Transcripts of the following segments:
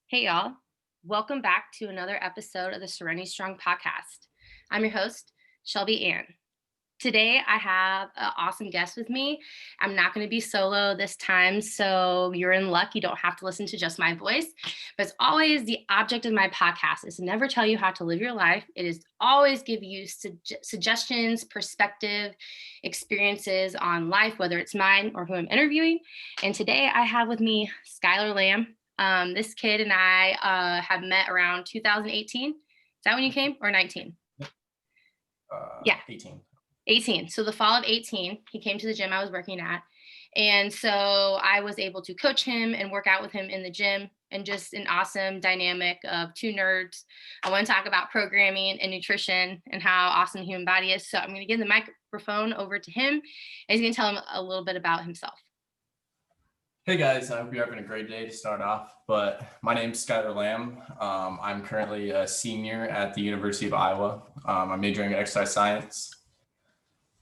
Hey, y'all. Welcome back to another episode of the Serenity Strong podcast. I'm your host, Shelby Ann. Today, I have an awesome guest with me. I'm not going to be solo this time, so you're in luck. You don't have to listen to just my voice. But as always, the object of my podcast is to never tell you how to live your life. It is always give you suggestions, perspective, experiences on life, whether it's mine or who I'm interviewing. And today, I have with me Skyler Lamb. This kid and I have met around 2018. Is that when you came, or 19? Yeah. 18. So the fall of 18, he came to the gym I was working at. And so I was able to coach him and work out with him in the gym, and just an awesome dynamic of two nerds. I want to talk about programming and nutrition and how awesome the human body is. So I'm going to give the microphone over to him, and he's going to tell him a little bit about himself. Hey guys, I hope you're having a great day to start off, but my name's Skyler Lamb. I'm currently a senior at the University of Iowa. I'm majoring in exercise science.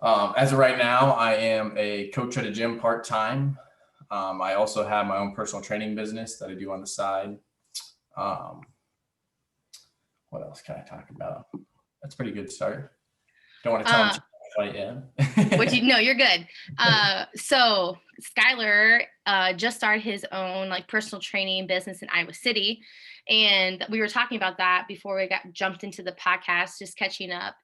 As of right now, I am a coach at a gym part-time. I also have my own personal training business that I do on the side. What else can I talk about? That's a pretty good start. Don't want to tell them right yet. No, you're good. So Skyler just started his own personal training business in Iowa City. And we were talking about that before we jumped into the podcast, just catching up.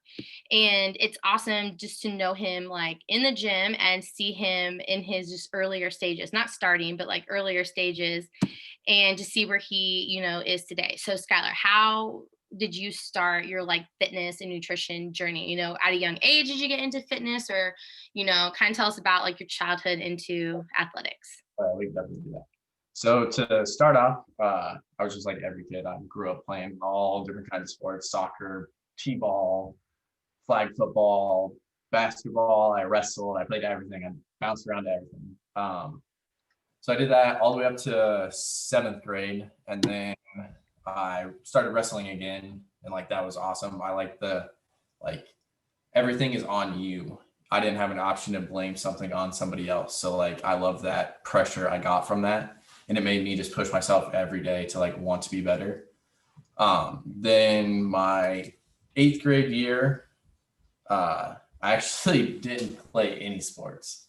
And it's awesome just to know him in the gym and see him in his just earlier stages, not starting, but earlier stages, and to see where he, is today. So Skyler, how did you start your fitness and nutrition journey? At a young age, did you get into fitness, or, kind of tell us about your childhood into athletics? We can definitely do that. So to start off, I was just like every kid. I grew up playing all different kinds of sports: soccer, t-ball, flag football, basketball. I wrestled. I played everything. I bounced around to everything. So I did that all the way up to 7th grade, and then I started wrestling again, and that was awesome. I like everything is on you. I didn't have an option to blame something on somebody else. So I love that pressure I got from that. And it made me just push myself every day to want to be better. Then my 8th grade year, I actually didn't play any sports.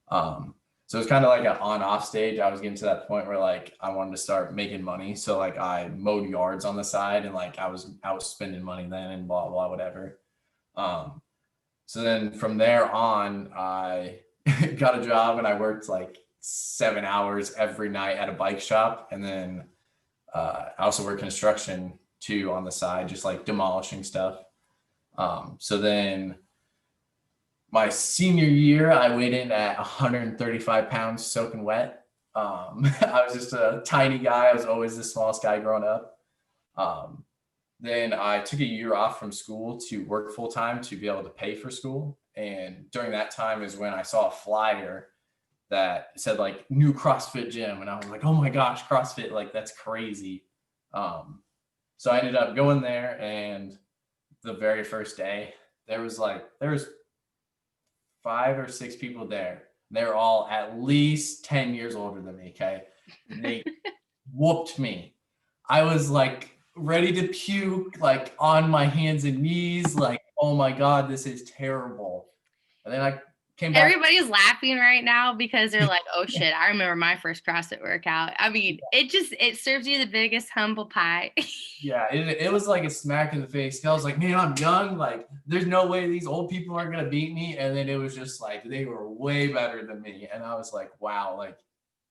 So it's kind of an on-off stage. I was getting to that point where I wanted to start making money. So I mowed yards on the side, and I was spending money then and blah, blah, whatever. So then from there on, I got a job, and I worked 7 hours every night at a bike shop. And then I also work construction too on the side, just demolishing stuff. So then my senior year, I weighed in at 135 pounds soaking wet. I was just a tiny guy. I was always the smallest guy growing up. Then I took a year off from school to work full time to be able to pay for school. And during that time is when I saw a flyer that said new CrossFit gym. And I was like, oh my gosh, CrossFit, that's crazy. So I ended up going there, and the very first day there was 5 or 6 people there. They're all at least 10 years older than me. Okay. And they whooped me. I was ready to puke, on my hands and knees, oh my God, this is terrible. And then I came back. Everybody's laughing right now because they're like, oh shit, I remember my first CrossFit workout. I mean, it serves you the biggest humble pie. Yeah, it was a smack in the face. I was like, man, I'm young. There's no way these old people aren't going to beat me. And then it was just they were way better than me. And I was like, wow,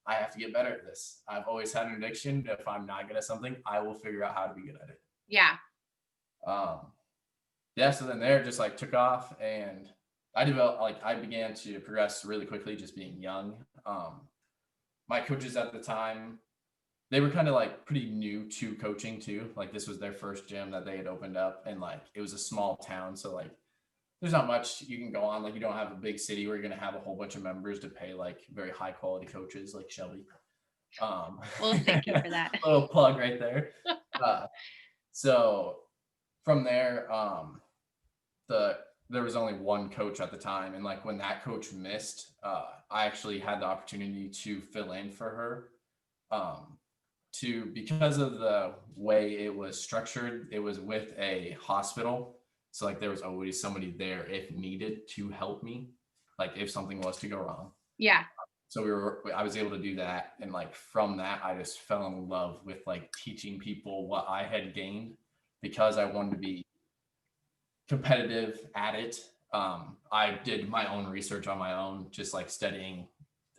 I have to get better at this. I've always had an addiction. If I'm not good at something, I will figure out how to be good at it. Yeah. Yeah. So then there just took off, and I developed, I began to progress really quickly, just being young. My coaches at the time, they were kind of pretty new to coaching too. This was their first gym that they had opened up, and it was a small town. So there's not much you can go on. You don't have a big city where you're going to have a whole bunch of members to pay very high quality coaches like Shelby. Well, thank you for that. Little plug right there. So from there, there was only one coach at the time. And when that coach missed, I actually had the opportunity to fill in for her. because of the way it was structured, it was with a hospital. So like there was always somebody there if needed to help me, like if something was to go wrong. Yeah. So I was able to do that. And like from that, I just fell in love with like teaching people what I had gained because I wanted to be competitive at it. I did my own research on my own, just like studying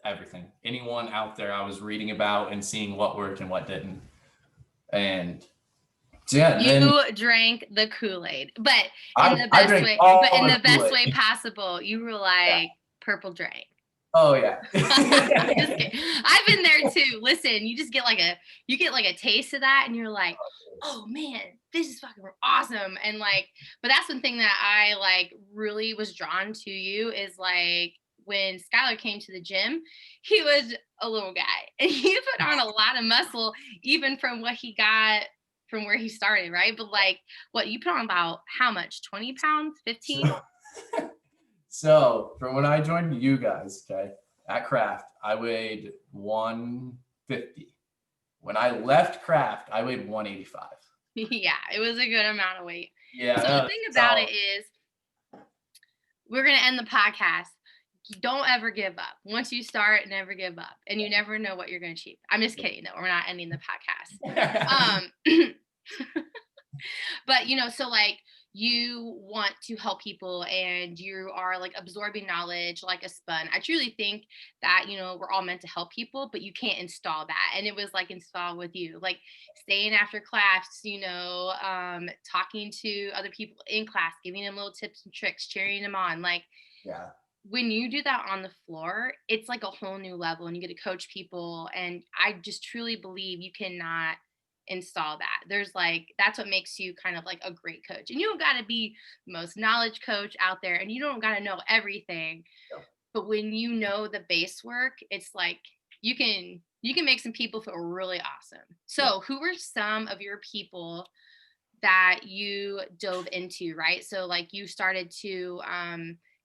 everything. Anyone out there I was reading about and seeing what worked and what didn't. And so yeah, you drank the Kool-Aid, but in the best way possible. You were like purple drank. Oh yeah. Just kidding. I've been there too. Listen, you just get like a taste of that and you're like, oh man, this is fucking awesome. And like, but that's one thing that I like really was drawn to you is like when Skyler came to the gym, he was a little guy and he put on a lot of muscle even from what he got from where he started, right? But like what you put on about how much? 20 pounds, 15? So from when I joined you guys, okay, at Craft, I weighed 150. When I left Craft, I weighed 185. Yeah, it was a good amount of weight. Yeah. So the thing about it is, we're going to end the podcast. Don't ever give up. Once you start, never give up. And you never know what you're going to achieve. I'm just kidding, though. We're not ending the podcast. But, you know, so like you want to help people and you are like absorbing knowledge like a sponge. I truly think that, you know, we're all meant to help people, but you can't install that. And it was like installed with you, like staying after class, you know, talking to other people in class, giving them little tips and tricks, cheering them on. Like, yeah. When you do that on the floor, it's like a whole new level and you get to coach people. And I just truly believe you cannot install that. There's like, that's what makes you kind of like a great coach. And you don't got to be the most knowledge coach out there and you don't got to know everything. Yep. But when you know the base work, it's like you can make some people feel really awesome. So Yep. who were some of your people that you dove into, right? So like you started to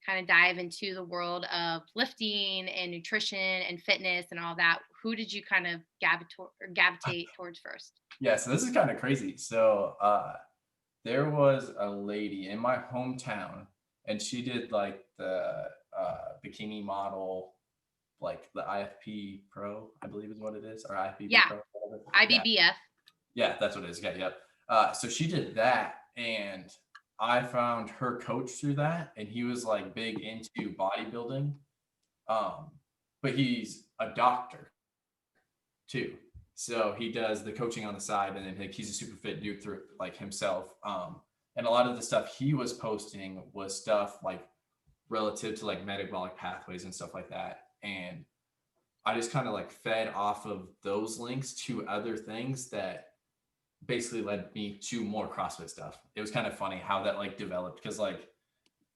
kind of dive into the world of lifting and nutrition and fitness and all that. Who did you kind of gravitate towards first? Yeah, so this is kind of crazy. So there was a lady in my hometown and she did like the bikini model, like the IFP Pro, I believe is what it is, or IFBB Pro. IBBF. Yeah, that's what it is. Yeah, yep. So she did that and I found her coach through that, and he was like big into bodybuilding. But he's a doctor too. So he does the coaching on the side, and then like he's a super fit dude through like himself. And a lot of the stuff he was posting was stuff like relative to like metabolic pathways and stuff like that. And I just kind of like fed off of those links to other things that basically led me to more CrossFit stuff. It was kind of funny how that like developed because like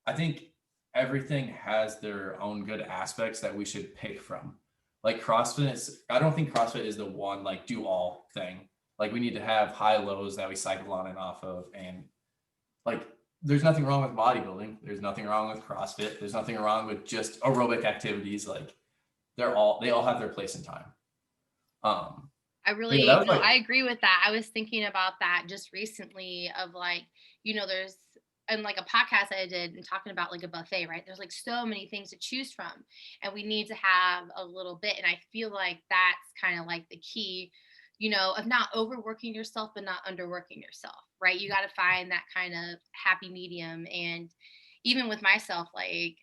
I think everything has their own good aspects that we should pick from. Like CrossFit is, I don't think CrossFit is the one like do all thing. Like we need to have high lows that we cycle on and off of. And like there's nothing wrong with bodybuilding. There's nothing wrong with CrossFit. There's nothing wrong with just aerobic activities. Like they all have their place in time. I agree with that. I was thinking about that just recently of like, you know, there's and like a podcast I did and talking about like a buffet, right? There's like so many things to choose from and we need to have a little bit. And I feel like that's kind of like the key, you know, of not overworking yourself, but not underworking yourself, right? You got to find that kind of happy medium. And even with myself, like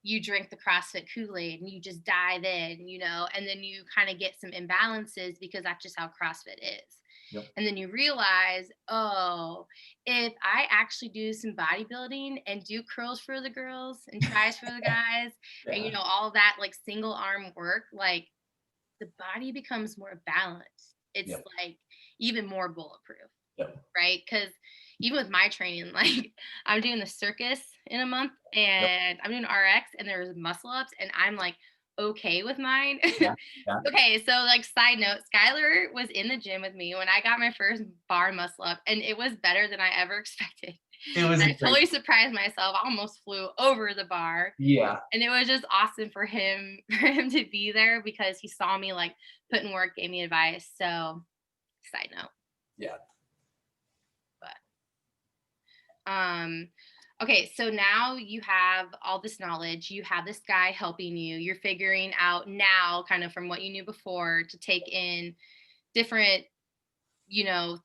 you drink the CrossFit Kool-Aid and you just dive in, you know, and then you kind of get some imbalances because that's just how CrossFit is. Yep. And then you realize, oh, if I actually do some bodybuilding and do curls for the girls and tries for the guys, and, you know, all that like single arm work, like the body becomes more balanced. It's like even more bulletproof, right? Because even with my training, like I'm doing the circus in a month and I'm doing RX and there's muscle ups and I'm like okay with mine. Okay, so like side note, Skyler was in the gym with me when I got my first bar muscle up and it was better than I ever expected. I totally surprised myself. I almost flew over the bar. Yeah. And it was just awesome for him to be there because he saw me like put in work, gave me advice. So Side note. Yeah. Okay, so now you have all this knowledge, you have this guy helping you, you're figuring out now kind of from what you knew before to take in different,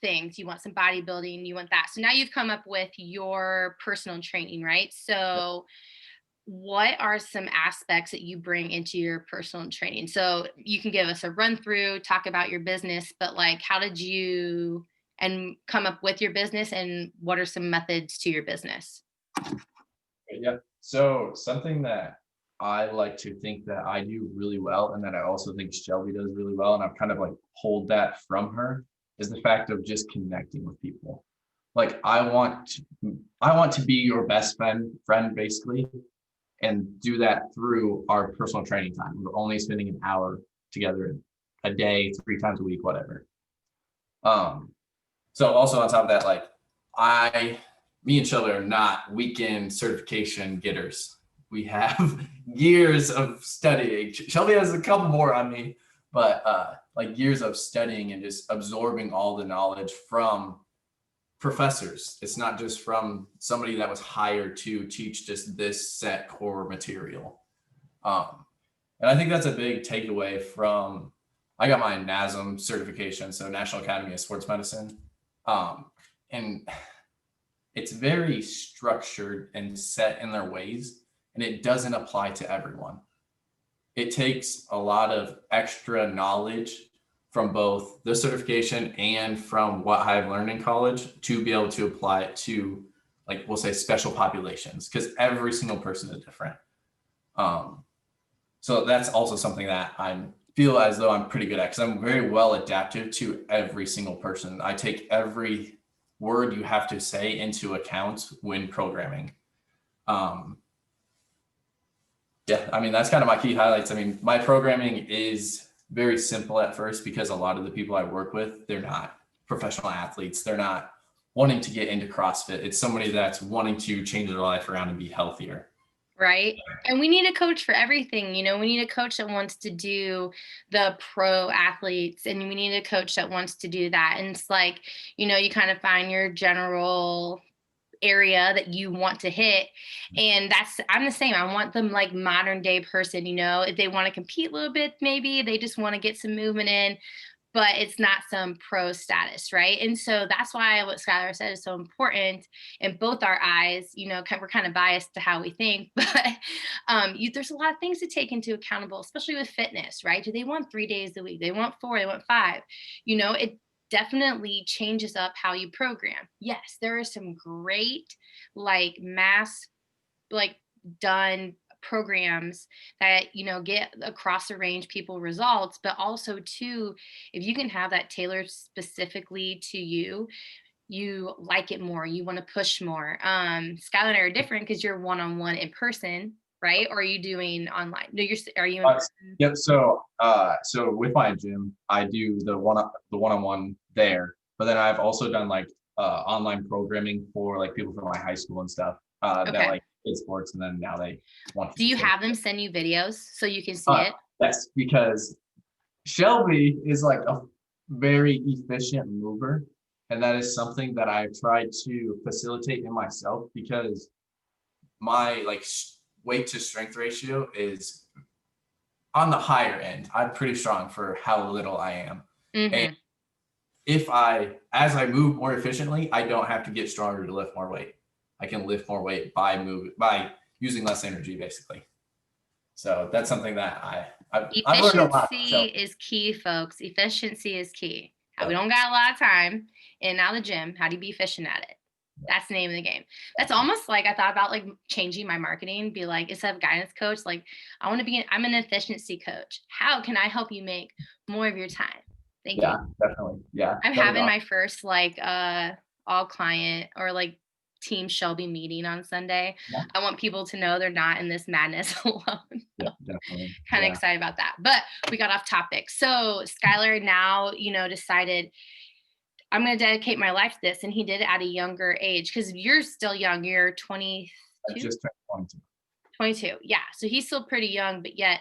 things. You want some bodybuilding, you want that. So now you've come up with your personal training, right? So what are some aspects that you bring into your personal training? So you can give us a run through, talk about your business, but like how did you and come up with your business and what are some methods to your business? Yeah. So something that I like to think that I do really well, and that I also think Shelby does really well, and I've kind of like pulled that from her, is the fact of just connecting with people. Like I want to be your best friend basically, and do that through our personal training time. We're only spending an hour together a day, 3 times a week, whatever. Um, so also on top of that, like me and Shelby are not weekend certification getters. We have years of studying. Shelby has a couple more on me, but like years of studying and just absorbing all the knowledge from professors. It's not just from somebody that was hired to teach just this set core material. And I think that's a big takeaway from, I got my NASM certification, so National Academy of Sports Medicine. And it's very structured and set in their ways, and it doesn't apply to everyone. It takes a lot of extra knowledge from both the certification and from what I've learned in college to be able to apply it to, like, we'll say special populations, because every single person is different. So that's also something that I feel as though I'm pretty good at, because I'm very well adaptive to every single person. I take every word you have to say into account when programming. Yeah, I mean, that's kind of my key highlights. I mean, my programming is very simple at first because a lot of the people I work with, they're not professional athletes. They're not wanting to get into CrossFit. It's somebody that's wanting to change their life around and be healthier. Right. And we need a coach for everything. We need a coach that wants to do the pro athletes, and we need a coach that wants to do that. And it's like, you kind of find your general area that you want to hit. And I'm the same. I want them like modern day person, if they want to compete a little bit, maybe they just want to get some movement in, but it's not some pro status, right? And so that's why what Skylar said is so important in both our eyes. We're kind of biased to how we think, but there's a lot of things to take into accountable, especially with fitness, right? Do they want 3 days a week? They want 4, they want 5. It definitely changes up how you program. Yes, there are some great like mass like done programs that get across the range people results, but also too, if you can have that tailored specifically to you, you like it more, you want to push more. Skylar and I are different because you're one-on-one in person, right? Or are you doing online? No, are you in person? Yep. So with my gym, I do the one-on-one there, but then I've also done like online programming for like people from my high school and stuff that Okay. like did sports, and then now they want to Do you switch. have them send you videos so you can see it? Yes, because Shelby is like a very efficient mover, and that is something that I've tried to facilitate in myself, because my like weight to strength ratio is on the higher end. I'm pretty strong for how little I am. And Mm-hmm. as I move more efficiently, I don't have to get stronger to lift more weight. I can lift more weight by using less energy, basically. So that's something that I've learned a lot. Efficiency is key, folks. Efficiency is key. So, We don't got a lot of time in and out of the gym. How do you be efficient at it? That's the name of the game. That's almost like I thought about like changing my marketing, be like, instead of guidance coach, like I'm an efficiency coach. How can I help you make more of your time? Thank you. yeah, definitely. Yeah. I'm That'd be having awesome. my first like all client or like team Shelby meeting on Sunday. Yeah, I want people to know they're not in this madness alone. yeah, definitely. Kind of Yeah. excited about that. But we got off topic. So Skylar now, decided I'm going to dedicate my life to this. And he did it at a younger age because you're still young. You're I 22, just turned 22. 22. Yeah. So he's still pretty young, but yet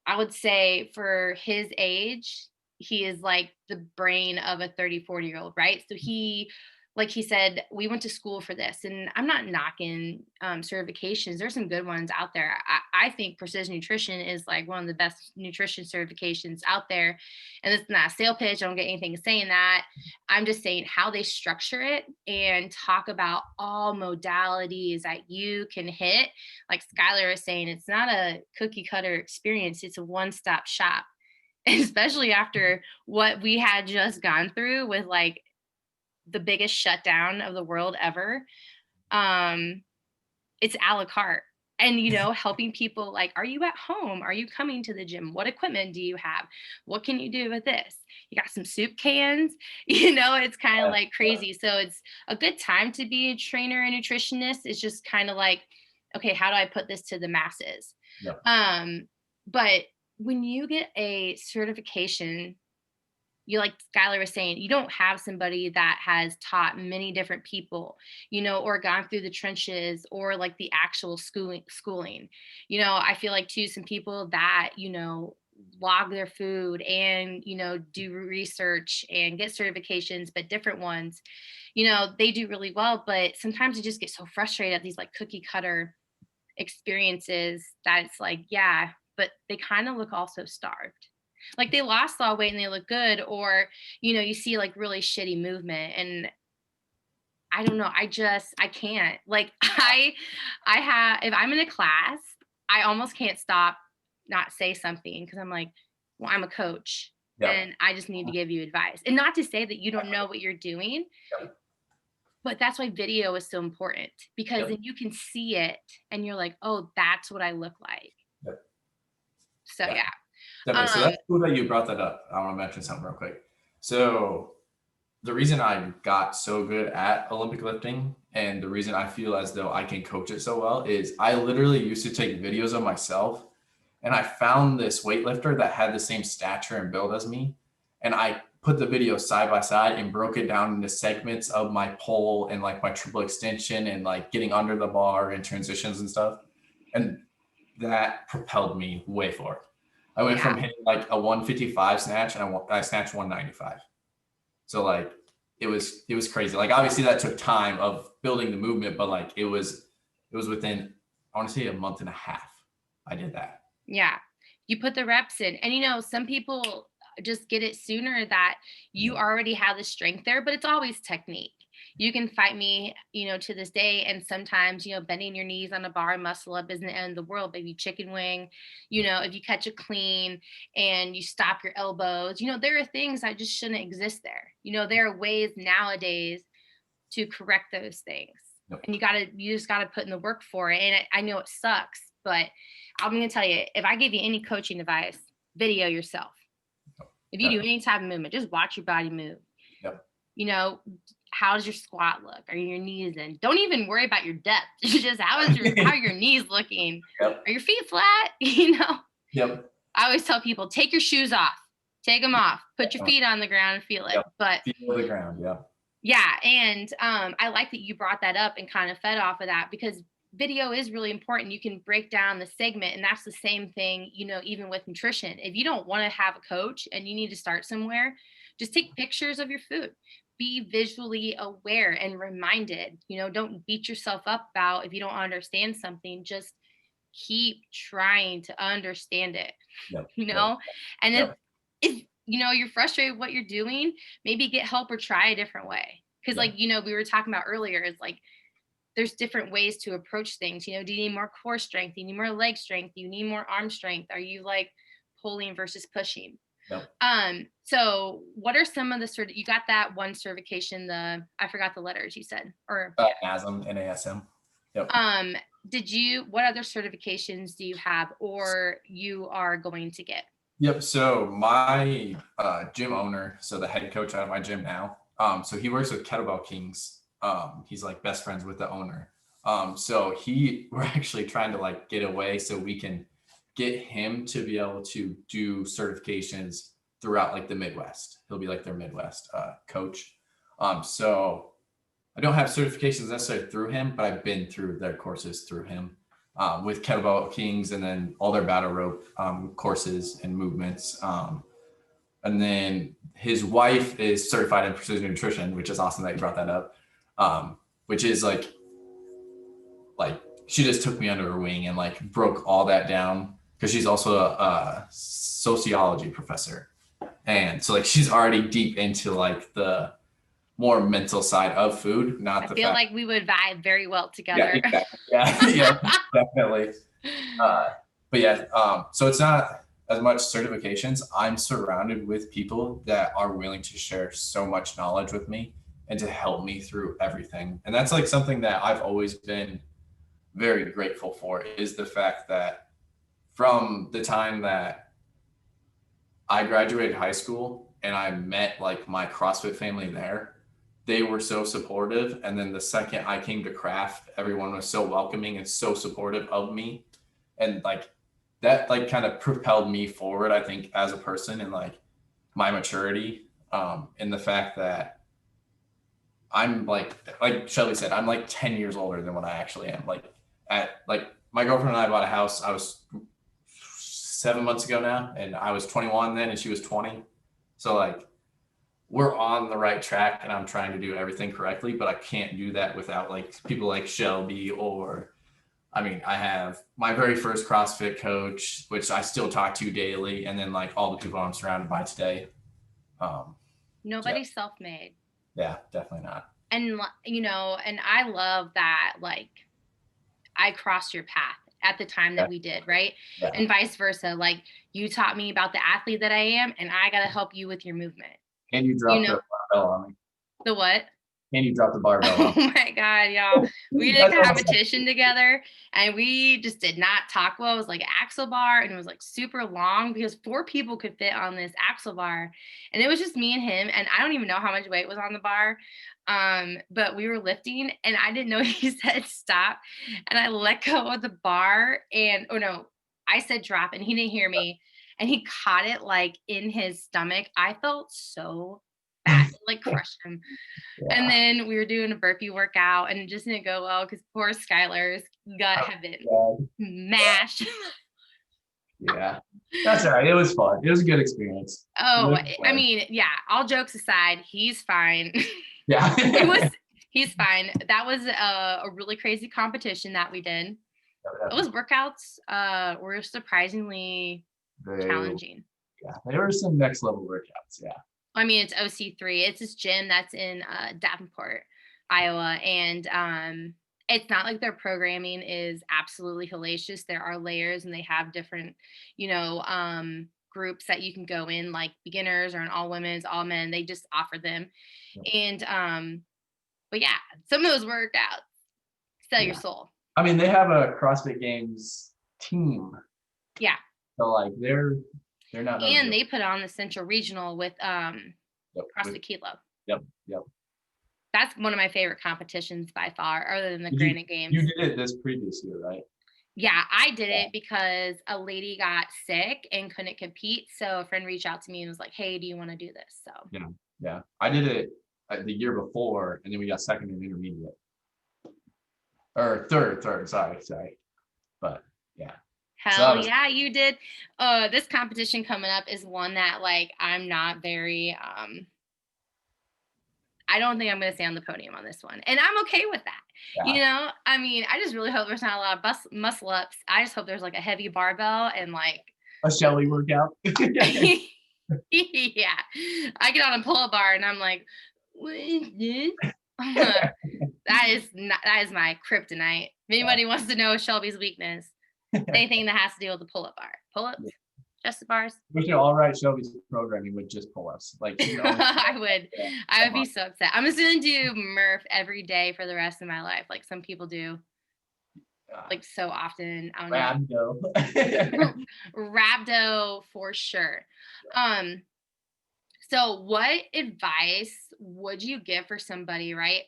I would say for his age, he is like the brain of a 30, 40-year-old, right? So like he said, we went to school for this, and I'm not knocking certifications. There's some good ones out there. I think precision nutrition is like one of the best nutrition certifications out there. And it's not a sale pitch. I don't get anything saying that. I'm just saying how they structure it and talk about all modalities that you can hit. Like Skyler is saying, it's not a cookie cutter experience. It's a one-stop shop. Especially after what we had just gone through with like the biggest shutdown of the world ever. um it's a la carte. And helping people, like, are you at home, are you coming to the gym, what equipment do you have, what can you do with this, you got some soup cans. It's kind of like crazy. So it's a good time to be a trainer and nutritionist. It's just kind of like, okay, how do I put this to the masses? Yep. But when you get a certification, you, like Skylar was saying, you don't have somebody that has taught many different people, or gone through the trenches, or like the actual schooling. I feel like too, some people that, log their food and, do research and get certifications, but different ones, they do really well. But sometimes you just get so frustrated at these like cookie cutter experiences that it's like, yeah, but they kind of look also starved. Like they lost all weight and they look good, or you see like really shitty movement. And I don't know, I can't. Like I have, if I'm in a class, I almost can't stop not say something, because I'm like, well, I'm a coach Yep. and I just need to give you advice. And not to say that you don't know what you're doing, Yep. but that's why video is so important, because Yep. then you can see it and you're like, oh, that's what I look like. Yep. So Yeah. yeah. Definitely. So that's cool that you brought that up. I want to mention something real quick. So the reason I got so good at Olympic lifting, and the reason I feel as though I can coach it so well, is I literally used to take videos of myself, and I found this weightlifter that had the same stature and build as me. And I put the video side by side and broke it down into segments of my pull and like my triple extension and like getting under the bar and transitions and stuff. And that propelled me way forward. I went from hitting like a 155 snatch, and I snatched 195. So like it was crazy. Like obviously that took time of building the movement, but like it was within, I want to say, a month and a half I did that. Yeah. You put the reps in. And some people just get it sooner, that you already have the strength there, but it's always technique. You can fight me, to this day. And sometimes, bending your knees on a bar muscle up isn't the end of the world, baby. Chicken wing, if you catch a clean and you stop your elbows, there are things that just shouldn't exist there. There are ways nowadays to correct those things. Yep. And you just gotta put in the work for it. And I know it sucks, but I'm gonna tell you, if I give you any coaching advice, video yourself. If you do any type of movement, just watch your body move. Yep. How does your squat look? Are your knees in? Don't even worry about your depth. Just how are your knees looking? Yep. Are your feet flat? Yep. I always tell people, take your shoes off, take them off, put your feet on the ground and feel it. Yep. But feel the ground. Yeah. Yeah. And I like that you brought that up and kind of fed off of that, because video is really important. You can break down the segment, and that's the same thing, even with nutrition. If you don't want to have a coach and you need to start somewhere, just take pictures of your food. Be visually aware and reminded. Don't beat yourself up about if you don't understand something. Just keep trying to understand it. Yep. And Yep. if you're frustrated with what you're doing, maybe get help or try a different way. Because like we were talking about earlier, is like there's different ways to approach things. Do you need more core strength? Do you need more leg strength? Do you need more arm strength? Are you like pulling versus pushing? Yep. So what are some of the you got that one certification, I forgot the letters you said, or NASM. Yep. What other certifications do you have, or you are going to get? Yep. So my gym owner, so the head coach out of my gym now, so he works with Kettlebell Kings. He's like best friends with the owner. So we're actually trying to like get away so we can get him to be able to do certifications throughout like the Midwest. He'll be like their Midwest coach. So I don't have certifications necessarily through him, but I've been through their courses through him, with Kettlebell Kings, and then all their battle rope courses and movements. And then his wife is certified in precision nutrition, which is awesome that you brought that up. Which is like she just took me under her wing and like broke all that down because she's also a sociology professor. And so like she's already deep into like the more mental side of food, not I the feel fact. like we would vibe very well Yeah, together. exactly. Yeah, yeah, definitely. But yeah, so it's not as much certifications. I'm surrounded with people that are willing to share so much knowledge with me and to help me through everything. And that's like something that I've always been very grateful for, is the fact that from the time that I graduated high school and I met like my CrossFit family there, they were so supportive. And then the second I came to craft, everyone was so welcoming and so supportive of me. And like that like kind of propelled me forward, I think, as a person, and like my maturity, in the fact that I'm like Shelby said, I'm like 10 years older than what I actually am. Like my girlfriend and I bought a house. I was 7 months ago now, and I was 21 then, and she was 20. So like we're on the right track, and I'm trying to do everything correctly, but I can't do that without like people like Shelby, or I mean, I have my very first CrossFit coach, which I still talk to daily, and then like all the people I'm surrounded by today. Nobody's self-made. Yeah, definitely not. And and I love that, like, I crossed your path at the time Yeah, that we did, right? yeah. And vice versa. Like, you taught me about the athlete that I am, and I got to help you with your movement. And you You dropped know, the barbell on me. the what? And you dropped the barbell on Oh my God, y'all. We me. did That's a awesome. competition together and we just did not talk well. It was like an axle bar and it was like super long because 4 people could fit on this axle bar. And it was just me and him. And I don't even know how much weight was on the bar. But we were lifting and I didn't know he said stop. And I let go of the bar and oh no, I said drop and he didn't hear me. And he caught it like in his stomach. I felt so bad, it like crushed him. And Yeah. then we were doing a burpee workout and it just didn't go well because poor Skylar's gut had been Oh, mashed. yeah. That's all right. It was fun. It was a good experience. Oh, I mean, yeah, all jokes aside, he's fine. Yeah. He's fine. That was a really crazy competition that we did. Those workouts were surprisingly challenging. Yeah, there were some next level workouts. Yeah. I mean, it's OC3. It's this gym that's in Davenport, Iowa, and it's not like their programming is absolutely hellacious. There are layers, and they have different, groups that you can go in, like beginners or an all women's, all men. They just offer them, and but yeah, some of those workouts sell your Yeah. soul. I mean, they have a CrossFit Games team. Yeah, So like they're not no and joke. they put on the Central Regional with Yep. CrossFit Kilo. Yep. Yep. That's one of my favorite competitions by far, other than the You Granite Games. you did it this previous year, right? Yeah, I did it because a lady got sick and couldn't compete. So a friend reached out to me and was like, "Hey, do you want to do this?" So Yeah. Yeah. I did it the year before, and then we got second in intermediate. Or third, sorry. But yeah. hell yeah, you did. This competition coming up is one that like I'm not very I don't think I'm going to stay on the podium on this one. And I'm okay with that. Yeah. I mean, I just really hope there's not a lot of muscle ups. I just hope there's like a heavy barbell and like A Shelly workout. yeah. I get on a pull-up bar and I'm like, what is this? That is my kryptonite. If anybody wants to know Shelby's weakness, anything that has to do with the pull-up bar. Pull-ups, just the bars. We should all write Shelby's programming with just pull-ups. Like I would be so upset. I'm just gonna do Murph every day for the rest of my life, like some people do, like so often. I don't know. Rhabdo. Rhabdo for sure. So what advice would you give for somebody, right,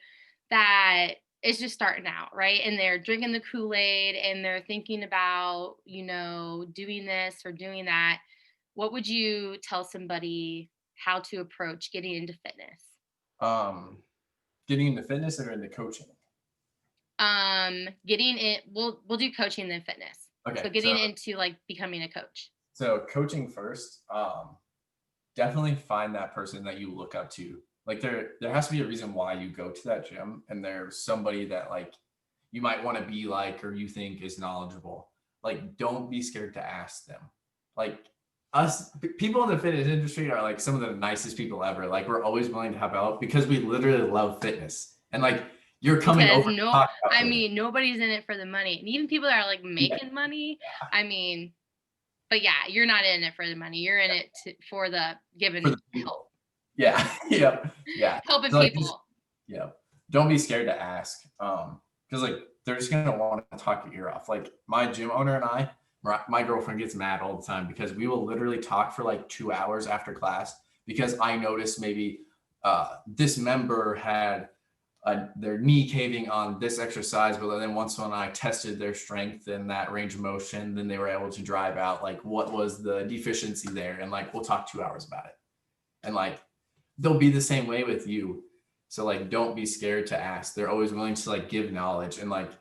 that is just starting out, right? And they're drinking the Kool-Aid and they're thinking about, doing this or doing that. What would you tell somebody how to approach getting into fitness? Getting into fitness or into coaching? Getting it, we'll do coaching then fitness. Okay. So getting into like becoming a coach. So coaching first, definitely find that person that you look up to. Like there has to be a reason why you go to that gym, and there's somebody that like you might want to be like, or you think is knowledgeable. Like, don't be scared to ask them. Like people in the fitness industry are like some of the nicest people ever. Like we're always willing to help out because we literally love fitness. And like you're coming Because over to talk about I fitness. mean, nobody's in it for the money. And even people that are like making money, I mean, but yeah, you're not in it for the money. You're in it for the giving For the help. people. Yeah. Yeah. Helping So, like, people. don't be scared to ask. Because like they're just gonna want to talk your ear off. Like my gym owner and I, my girlfriend gets mad all the time because we will literally talk for like 2 hours after class because I noticed maybe this member had their knee caving on this exercise, but then once when I tested their strength and that range of motion, then they were able to drive out like what was the deficiency there, and like we'll talk 2 hours about it, and like they'll be the same way with you. So like don't be scared to ask. They're always willing to like give knowledge, and like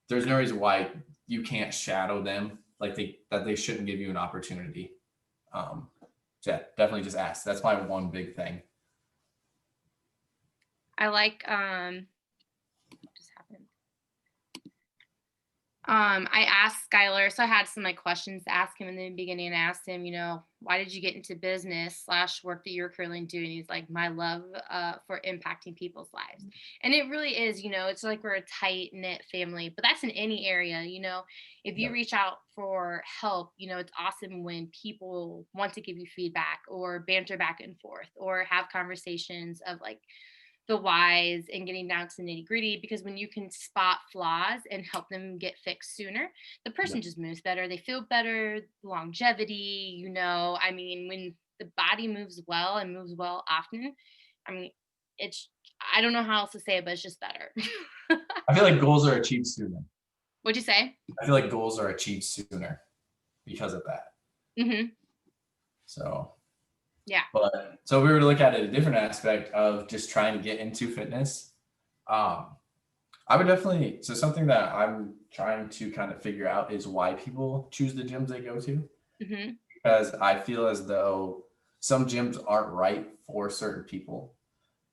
there's no reason why you can't shadow them, like they shouldn't give you an opportunity. So yeah, definitely just ask. That's my one big thing. I like what just happened? I asked Skyler, so I had some like questions to ask him in the beginning. I asked him, why did you get into business / work that you're currently doing? He's like, my love for impacting people's lives. And it really is, it's like we're a tight knit family, but that's in any area, if you Yep. reach out for help, it's awesome when people want to give you feedback or banter back and forth or have conversations of like the whys and getting down to the nitty gritty, because when you can spot flaws and help them get fixed sooner, the person Yep. just moves better. They feel better, longevity, I mean, when the body moves well and moves well often, I mean, I don't know how else to say it, but it's just better. I feel like goals are achieved sooner. What'd you say? I feel like goals are achieved sooner because of that. Mm-hmm. So Yeah. But so if we were to look at it, a different aspect of just trying to get into fitness, I would definitely, so something that I'm trying to kind of figure out is why people choose the gyms they go to. Mm-hmm. Because I feel as though some gyms aren't right for certain people.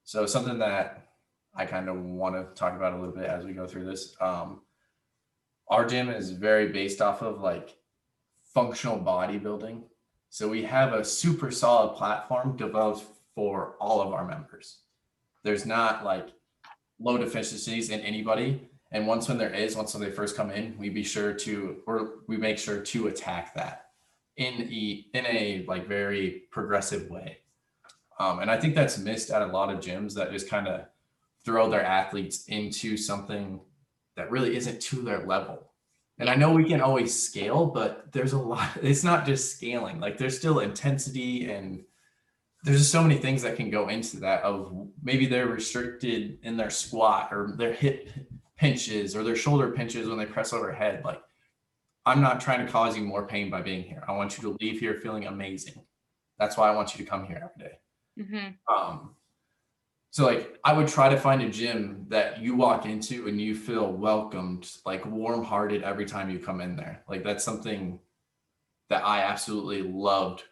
So something that I kind of want to talk about a little bit as we go through this. Our gym is very based off of like functional bodybuilding. So we have a super solid platform developed for all of our members. There's not like low deficiencies in anybody. And once when they first come in, we make sure to attack that in a like very progressive way. And I think that's missed at a lot of gyms that just kind of throw their athletes into something that really isn't to their level. And I know we can always scale, but there's a lot, it's not just scaling, like there's still intensity, and there's just so many things that can go into that. Of maybe they're restricted in their squat or their hip pinches or their shoulder pinches when they press overhead. Like, I'm not trying to cause you more pain by being here. I want you to leave here feeling amazing. That's why I want you to come here every day. Mm-hmm. So like I would try to find a gym that you walk into and you feel welcomed, like warm-hearted every time you come in there. Like that's something that I absolutely loved.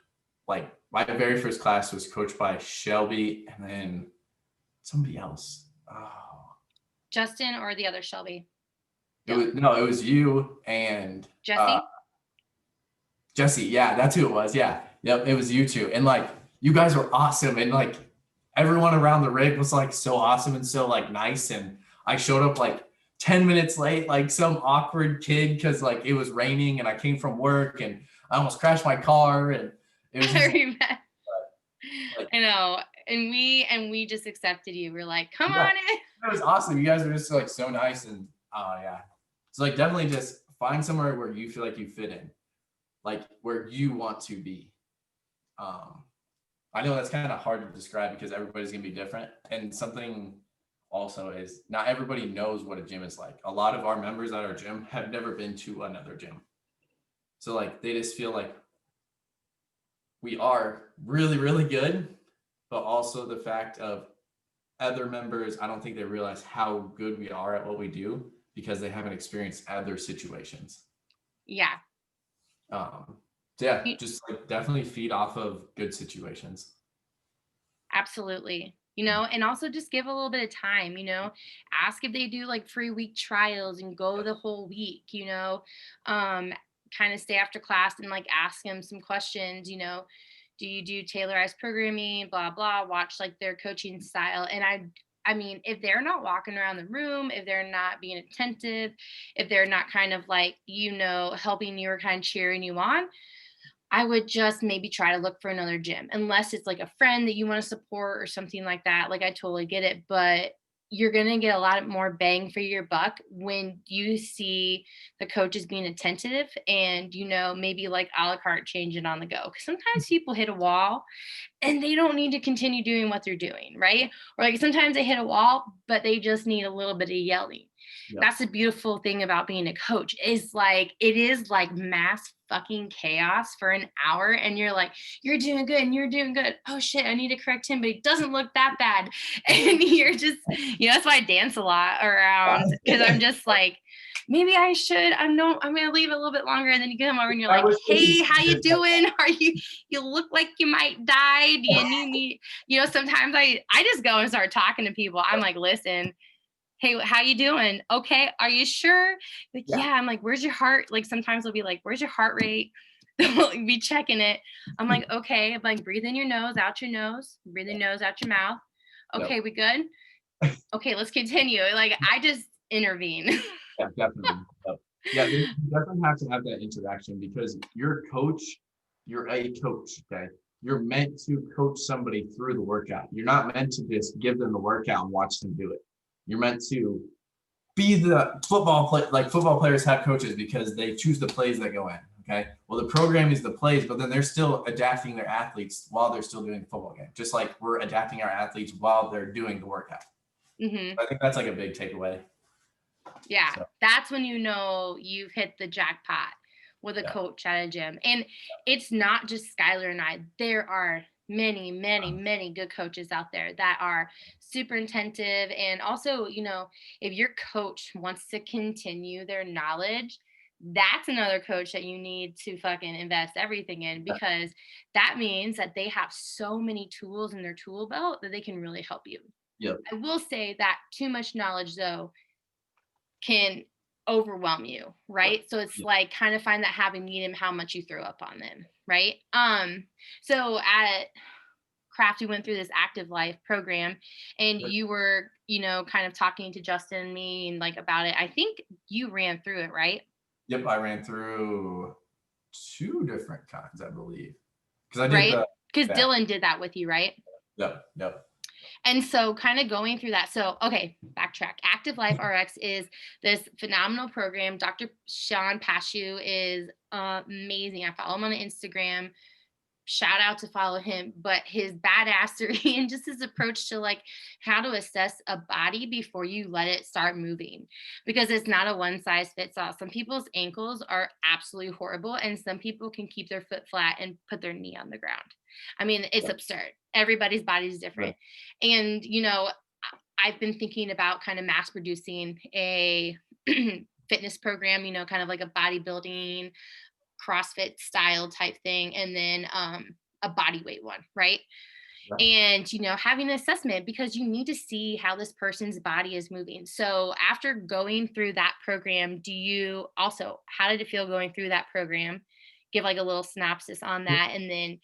Like my very first class was coached by Shelby and then somebody else. Oh. Justin or the other Shelby? It was you and Jesse? Jesse. Yeah, that's who it was. Yeah. Yep. It was you two. And like you guys were awesome. And like everyone around the rig was like so awesome and so like nice. And I showed up like 10 minutes late, like some awkward kid, because like it was raining and I came from work and I almost crashed my car. And it was just like, I know. And we just accepted you. We're like, come on in. It was awesome. You guys were just like so nice. And yeah. So like definitely just find somewhere where you feel like you fit in, like where you want to be. I know that's kind of hard to describe because everybody's gonna be different. And something also is not everybody knows what a gym is like. A lot of our members at our gym have never been to another gym. So like they just feel like we are really, really good, but also the fact of other members, I don't think they realize how good we are at what we do because they haven't experienced other situations. Yeah. So yeah, just like definitely feed off of good situations. Absolutely. And also just give a little bit of time, ask if they do like free week trials and go the whole week, um, kind of stay after class and like ask them some questions, do you do tailorized programming, blah, blah, watch like their coaching style. And I mean, if they're not walking around the room, if they're not being attentive, if they're not kind of like, helping you or kind of cheering you on, I would just maybe try to look for another gym, unless it's like a friend that you want to support or something like that. Like I totally get it, but you're going to get a lot more bang for your buck when you see the coaches being attentive and, maybe like a la carte change it on the go. Because sometimes people hit a wall and they don't need to continue doing what they're doing, right? Or like sometimes they hit a wall, but they just need a little bit of yelling. Yep. That's the beautiful thing about being a coach is like it is like mass fucking chaos for an hour and you're like, you're doing good and you're doing good. Oh shit, I need to correct him, but he doesn't look that bad. And you're just, that's why I dance a lot around because I'm just like, maybe I should. I'm gonna leave it a little bit longer. And then you come over and you're I like, was thinking hey, how you doing? Are you look like you might die? Do you need me? Sometimes I just go and start talking to people. I'm like, listen, hey, how you doing? Okay, are you sure? Like, yeah. yeah. I'm like, where's your heart? Like sometimes they'll be like, where's your heart rate? They'll be checking it. I'm like, okay. I'm like, breathe in your nose, out your nose, breathe in your nose, out your mouth. Yep. Okay, we good? Okay, let's continue. Like I just intervene. Yeah, definitely. Yep. Yeah, you definitely have to have that interaction because you're a coach, you're a coach, okay? You're meant to coach somebody through the workout. You're not meant to just give them the workout and watch them do it. You're meant to be the football play, like football players have coaches because they choose the plays that go in. Okay. Well, the program is the plays, but then they're still adapting their athletes while they're still doing the football game, just like we're adapting our athletes while they're doing the workout. Mm-hmm. I think that's like a big takeaway. Yeah, So, that's when you've hit the jackpot with a yeah. coach at a gym. And it's not just Skyler and I. There are many, many, many good coaches out there that are super attentive. And also, if your coach wants to continue their knowledge, that's another coach that you need to fucking invest everything in because that means that they have so many tools in their tool belt that they can really help you. Yep. I will say that too much knowledge, though, can overwhelm you, right? So it's Yep. like kind of find that happy medium how much you throw up on them, right? So at Craft, we went through this active life program and you were, kind of talking to Justin and me and like about it. I think you ran through it, right? Yep. I ran through 2 different kinds, I believe. Because I did Right? the Because back. Dylan did that with you, right? Yep. Yep. And so kind of going through that. So, okay, backtrack. Active Life RX is this phenomenal program. Dr. Sean Pashu is amazing. I follow him on Instagram. Shout out to follow him, but his badassery and just his approach to like how to assess a body before you let it start moving, because it's not a one size fits all. Some people's ankles are absolutely horrible and some people can keep their foot flat and put their knee on the ground. I mean, it's Yep. absurd. Everybody's body is different. Right. And I've been thinking about kind of mass producing a fitness program, kind of like a bodybuilding CrossFit style type thing, and then a body weight one, right? Right. And having an assessment because you need to see how this person's body is moving. So after going through that program, how did it feel going through that program? Give like a little synopsis on that. And then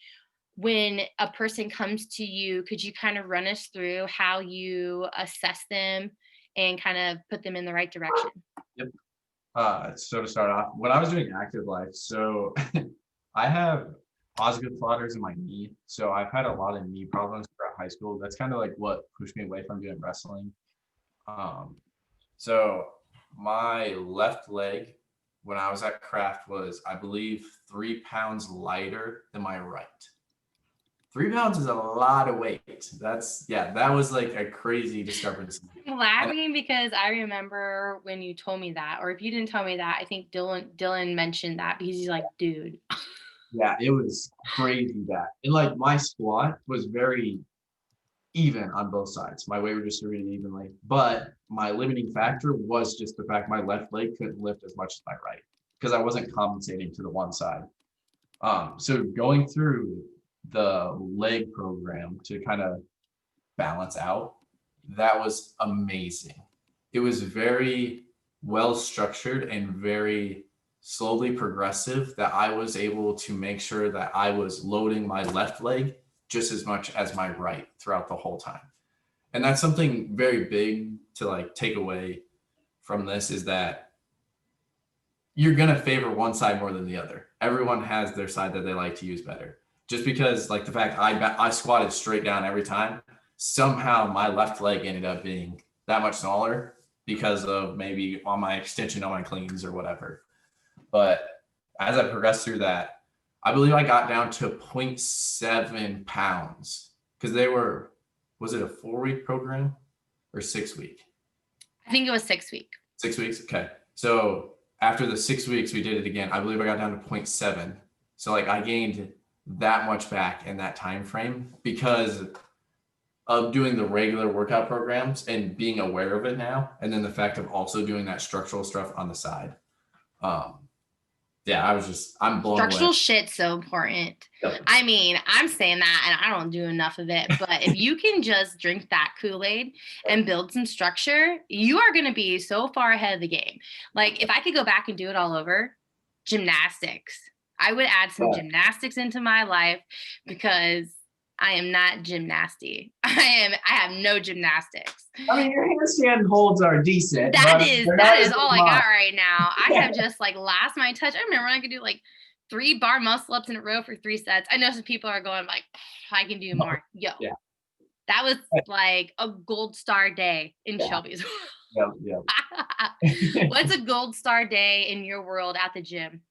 when a person comes to you, could you kind of run us through how you assess them and kind of put them in the right direction? Yep. So to start off, when I was doing active life, so I have osteoarthritis in my knee. So I've had a lot of knee problems throughout high school. That's kind of like what pushed me away from doing wrestling. So my left leg when I was at Craft was, I believe, 3 pounds lighter than my right. 3 pounds is a lot of weight. That was like a crazy discrepancy. I'm laughing because I remember when you told me that, or if you didn't tell me that, I think Dylan mentioned that because he's like, dude. Yeah, it was crazy that. And like my squat was very even on both sides. My weight was distributed evenly, but my limiting factor was just the fact my left leg couldn't lift as much as my right because I wasn't compensating to the one side. So going through the leg program to kind of balance out. That was amazing. It was very well structured and very slowly progressive, that I was able to make sure that I was loading my left leg just as much as my right throughout the whole time. And that's something very big to like take away from this, is that you're going to favor one side more than the other. Everyone has their side that they like to use better. Just because like the fact I squatted straight down every time, somehow my left leg ended up being that much smaller because of maybe on my extension on my cleans or whatever. But as I progressed through that, I believe I got down to 0.7 pounds, because was it a 4-week program or 6-week? I think it was 6 week. 6 weeks. Okay. So after the 6 weeks, we did it again. I believe I got down to 0.7. So like I gained that much back in that time frame because of doing the regular workout programs and being aware of it now. And then the fact of also doing that structural stuff on the side. Yeah, I'm blown Structural away. shit's so important. Yep. I mean, I'm saying that and I don't do enough of it, but if you can just drink that Kool-Aid and build some structure, you are going to be so far ahead of the game. Like if I could go back and do it all over, gymnastics. I would add some gymnastics into my life because I am not gymnasty. I have no gymnastics. I mean, your handstand holds are decent. That is all I got right now. I have just like last my touch. I remember I could do like 3 bar muscle ups in a row for 3 sets. I know some people are going like, I can do more. Yo, Yeah. That was like a gold star day in Shelby's world. Yeah. What's a gold star day in your world at the gym?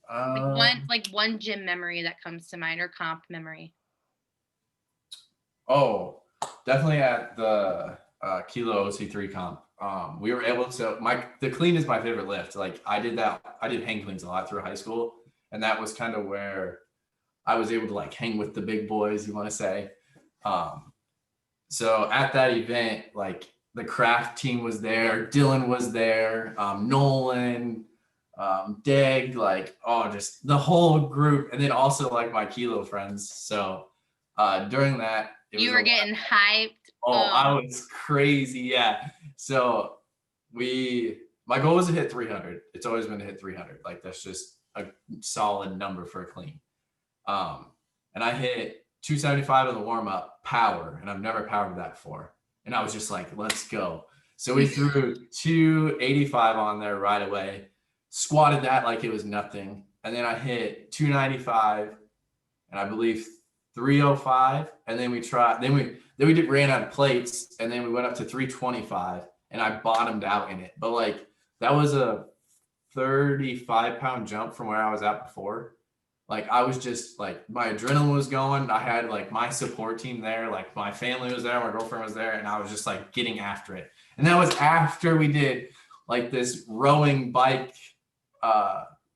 Like one gym memory that comes to mind, or comp memory. Oh, definitely at the Kilo OC3 comp. We were able to, the clean is my favorite lift. Like I did hang cleans a lot through high school. And that was kind of where I was able to like hang with the big boys, you want to say. So at that event, like the craft team was there, Dylan was there, Nolan, Deg, like, just the whole group. And then also like my Kilo friends. So during that, you were getting hyped. I was crazy. Yeah. So my goal was to hit 300. It's always been to hit 300. Like that's just a solid number for a clean. And I hit 275 in the warm up power, and I've never powered that before. And I was just like, let's go. So we threw 285 on there right away, squatted that like it was nothing. And then I hit 295 and I believe 305. And then we ran out of plates, and then we went up to 325 and I bottomed out in it. But like that was a 35-pound jump from where I was at before. Like I was just like, my adrenaline was going. I had like my support team there, like my family was there, my girlfriend was there, and I was just like getting after it. And that was after we did like this row bike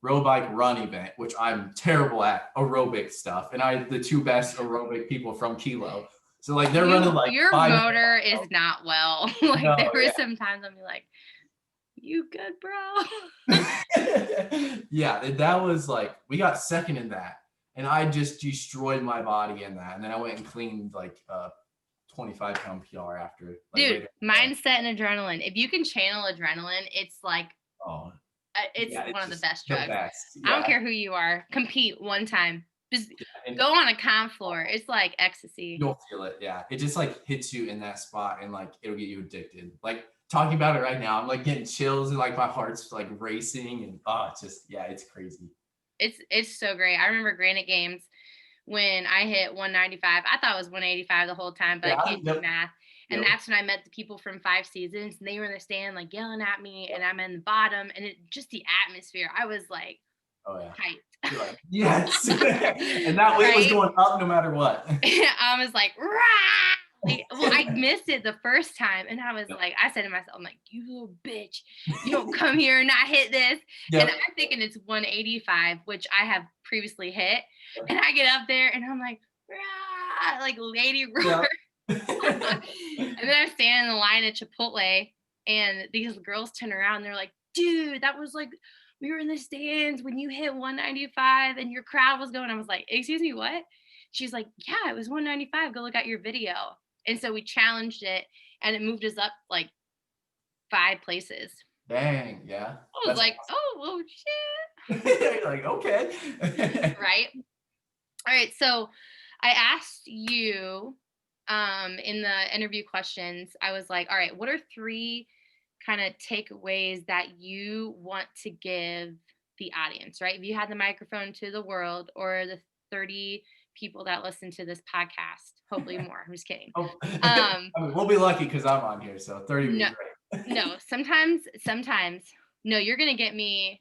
run event, which I'm terrible at aerobic stuff. And I the 2 best aerobic people from Kilo. So like they're running like your motor is not well. Like No, there were some times I'll be like, you good, bro? Yeah, that was like, we got second in that, and I just destroyed my body in that. And then I went and cleaned like a 25-pound PR after. Like, dude, mindset and adrenaline. If you can channel adrenaline, it's like, it's one of the best drugs. Yeah. I don't care who you are. Compete one time. Just go on a comp floor. It's like ecstasy. You'll feel it. Yeah. It just like hits you in that spot, and like it'll get you addicted. Like talking about it right now, I'm like getting chills and like my heart's like racing, and it's just, yeah, it's crazy. It's so great. I remember Granite Games when I hit 195. I thought it was 185 the whole time, but I can't do math. And that's when I met the people from 5 Seasons, and they were in the stand like yelling at me, and I'm in the bottom, and just the atmosphere. I was like, hyped. You're like, yes. And that weight was going up no matter what. I was like, rah! Well, I missed it the first time, and I was like, I said to myself, I'm like, you little bitch, you don't come here and not hit this. And I'm thinking it's 185, which I have previously hit. And I get up there and I'm like, rah! Like Lady Roar. And then I'm standing in the line at Chipotle, and these girls turn around and they're like, dude, that was like, we were in the stands when you hit 195 and your crowd was going. I was like, excuse me, what? She's like, yeah, it was 195. Go look at your video. And so we challenged it and it moved us up like 5 places. Dang, yeah. I was like, awesome. oh, shit. You're like, okay. Right. All right. So I asked you in the interview questions, I was like, all right, what are 3 kind of takeaways that you want to give the audience, right? If you had the microphone to the world or the 30 people that listen to this podcast, hopefully more. I'm just kidding. Oh, I mean, we'll be lucky because I'm on here, so 30 would be great. No, sometimes, no, you're gonna get me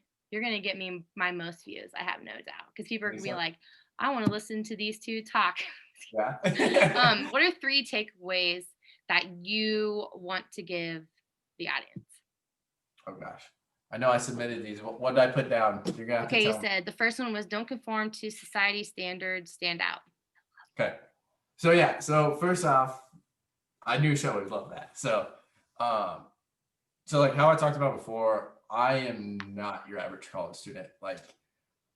my most views. I have no doubt. Because people are gonna be like, I want to listen to these 2 talk. Yeah. What are 3 takeaways that you want to give the audience? Oh gosh. I know I submitted these. What did I put down? You're gonna have to tell you said the first one was don't conform to society standards, stand out. Okay. So yeah, so first off, I knew Shelley would love that. So like how I talked about before, I am not your average college student. Like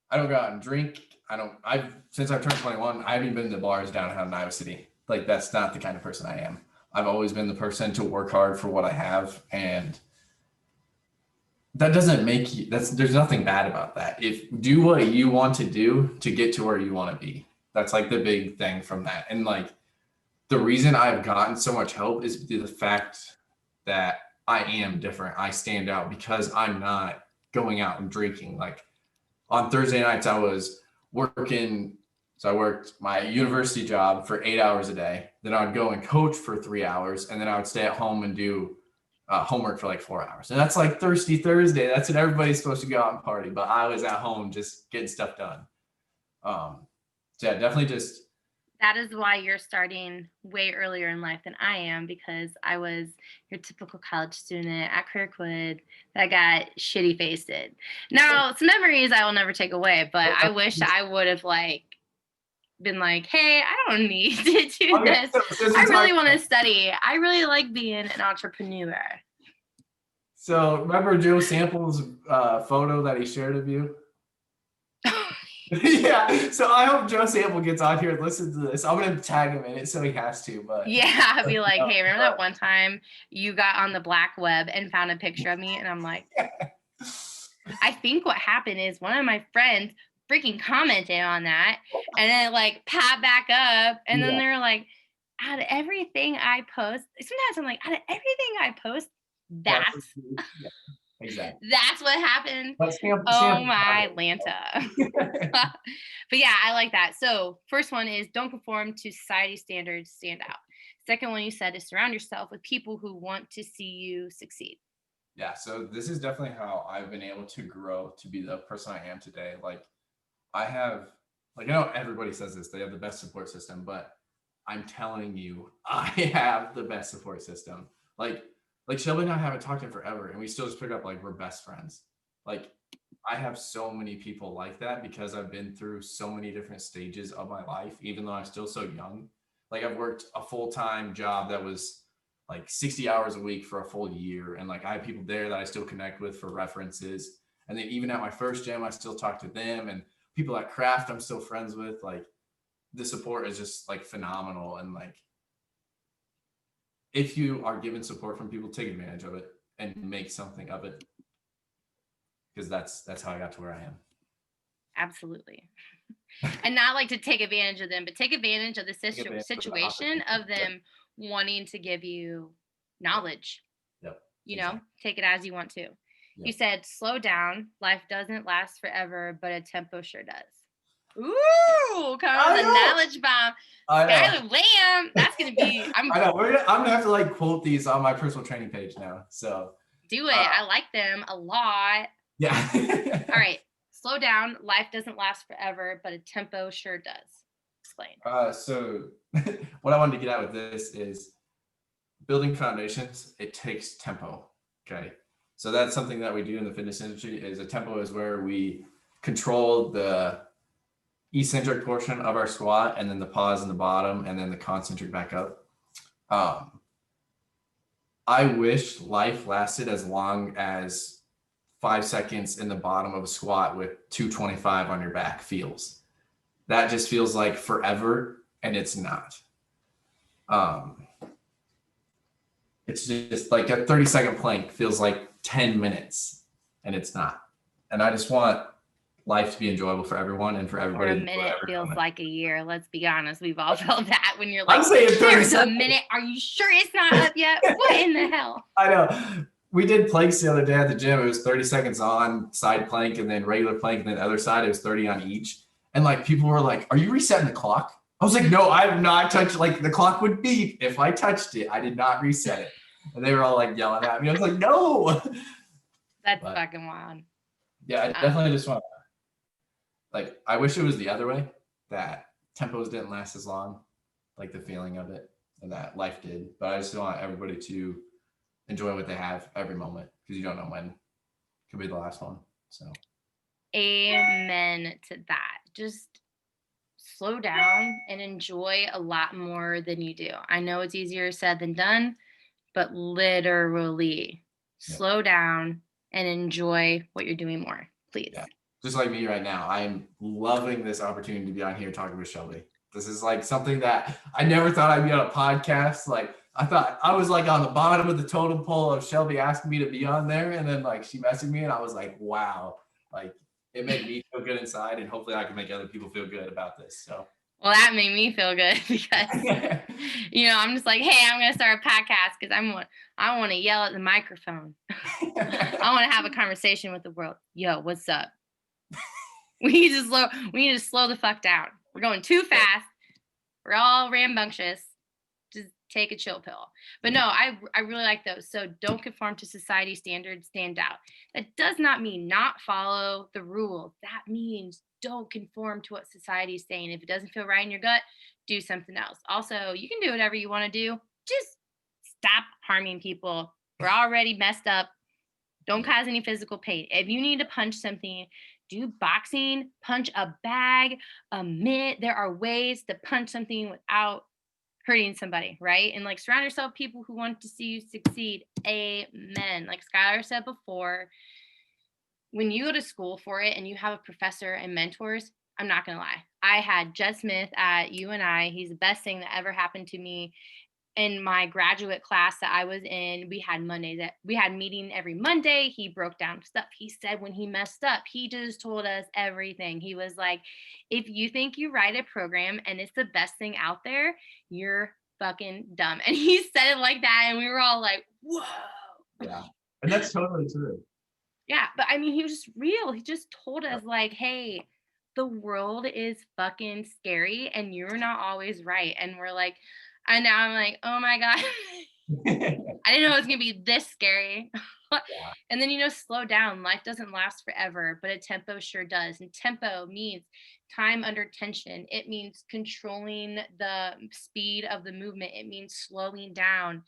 I don't go out and drink. Since I've turned 21, I haven't even been to bars downtown in Iowa City. Like that's not the kind of person I am. I've always been the person to work hard for what I have, and that doesn't make you, there's nothing bad about that. If do what you want to do to get to where you want to be. That's like the big thing from that. And like the reason I've gotten so much help is the fact that I am different. I stand out because I'm not going out and drinking. Like on Thursday nights, I was working. So I worked my university job for 8 hours a day. Then I would go and coach for 3 hours. And then I would stay at home and do homework for like 4 hours. And that's like Thirsty Thursday. That's when everybody's supposed to go out and party. But I was at home just getting stuff done. So yeah, definitely just. That is why you're starting way earlier in life than I am, because I was your typical college student at Kirkwood that got shitty faced. Now, some memories I will never take away, but I wish I would have like been like, hey, I don't need to do this. I really want to study. I really like being an entrepreneur. So remember Joe Sample's photo that he shared of you? Yeah. So I hope Joe Sample gets on here and listens to this. I'm gonna tag him in it so he has to. But yeah, I'll be like, hey, remember that one time you got on the black web and found a picture of me? And I'm like, I think what happened is one of my friends freaking commented on that, and then it like popped back up, and then they're like, out of everything I post, sometimes I'm like, out of everything I post, that's exactly. That's what happened. My Atlanta. But yeah, I like that. So first one is don't conform to society standards, stand out. Second one you said is surround yourself with people who want to see you succeed. Yeah, so this is definitely how I've been able to grow to be the person I am today. Like I have, like, I know everybody says this, they have the best support system, but I'm telling you, I have the best support system. Like Shelby and I haven't talked in forever, and we still just pick up like we're best friends. Like I have so many people like that because I've been through so many different stages of my life, even though I'm still so young. Like I've worked a full-time job that was like 60 hours a week for a full year. And like I have people there that I still connect with for references. And then even at my first gym, I still talk to them, and people at Craft I'm still friends with. Like the support is just like phenomenal. And like if you are given support from people, take advantage of it and make something of it. Because that's how I got to where I am. Absolutely. And not like to take advantage of them, but take advantage of the situation of them wanting to give you knowledge. Yep. You know, take it as you want to. Yep. You said, slow down. Life doesn't last forever, but a tempo sure does. Ooh, come with a knowledge bomb. Skyler Lamb. That's going to be. I know. I'm going to have to like quote these on my personal training page now. So do it. I like them a lot. Yeah. All right. Slow down. Life doesn't last forever, but a tempo sure does. Explain. So what I wanted to get at with this is building foundations. It takes tempo. Okay. So that's something that we do in the fitness industry. Is a tempo is where we control the eccentric portion of our squat, and then the pause in the bottom, and then the concentric back up. I wish life lasted as long as 5 seconds in the bottom of a squat with 225 on your back feels. that just feels like forever, and it's not. It's just like a 30-second plank feels like 10 minutes, and it's not. And I just want life to be enjoyable for everyone and for Or everybody a to enjoy minute every feels moment. like a year. Let's be honest. We've all felt that when you're I'm like, saying 30 there's a seconds. minute. Are you sure it's not up yet? What in the hell? I know. We did planks the other day at the gym. It was 30 seconds on side plank and then regular plank, and then the other side, it was 30 on each. And like people were like, are you resetting the clock? I was like, no, I have not touched, like the clock would beep if I touched it. I did not reset it. And they were all like yelling at me. I was like, no. That's But fucking wild. yeah, I definitely just want to, like, I wish it was the other way, that tempos didn't last as long, like the feeling of it, and that life did. But I just want everybody to enjoy what they have every moment, because you don't know when could be the last one. So Amen to that. Just slow down and enjoy a lot more than you do. I know it's easier said than done, but literally slow down and enjoy what you're doing more, please. Yeah. Just like me right now, I'm loving this opportunity to be on here talking with Shelby. This is like something that I never thought I'd be on a podcast. Like I thought I was like on the bottom of the totem pole of Shelby asking me to be on there. And then like she messaged me and I was like, wow, like it made me feel good inside, and hopefully I can make other people feel good about this. So well, that made me feel good because I'm just like, hey, I'm gonna start a podcast because I want to yell at the microphone. I want to have a conversation with the world. Yo, what's up? We need to slow the fuck down. We're going too fast. We're all rambunctious. Just take a chill pill. But no, I really like those. So don't conform to society standards, stand out. That does not mean not follow the rules. That means don't conform to what society is saying. If it doesn't feel right in your gut, do something else. Also, you can do whatever you want to do. Just stop harming people. We're already messed up. Don't cause any physical pain. If you need to punch something, do boxing, punch a bag, a mitt. There are ways to punch something without hurting somebody, right? And like surround yourself with people who want to see you succeed. Amen. Like Skyler said before, when you go to school for it and you have a professor and mentors, I'm not going to lie. I had Jed Smith at UNI. He's the best thing that ever happened to me. In my graduate class that I was in, we had meeting every Monday. He broke down stuff. He said when he messed up, he just told us everything. He was like, if you think you write a program and it's the best thing out there, you're fucking dumb. And he said it like that. And we were all like, whoa. yeah. And that's totally true. Yeah. But I mean, he was just real. He just told us like, hey, the world is fucking scary and you're not always right. And we're like, and now I'm like, oh my God. I didn't know it was going to be this scary. And then, slow down. Life doesn't last forever, but a tempo sure does. And tempo means time under tension. It means controlling the speed of the movement. It means slowing down,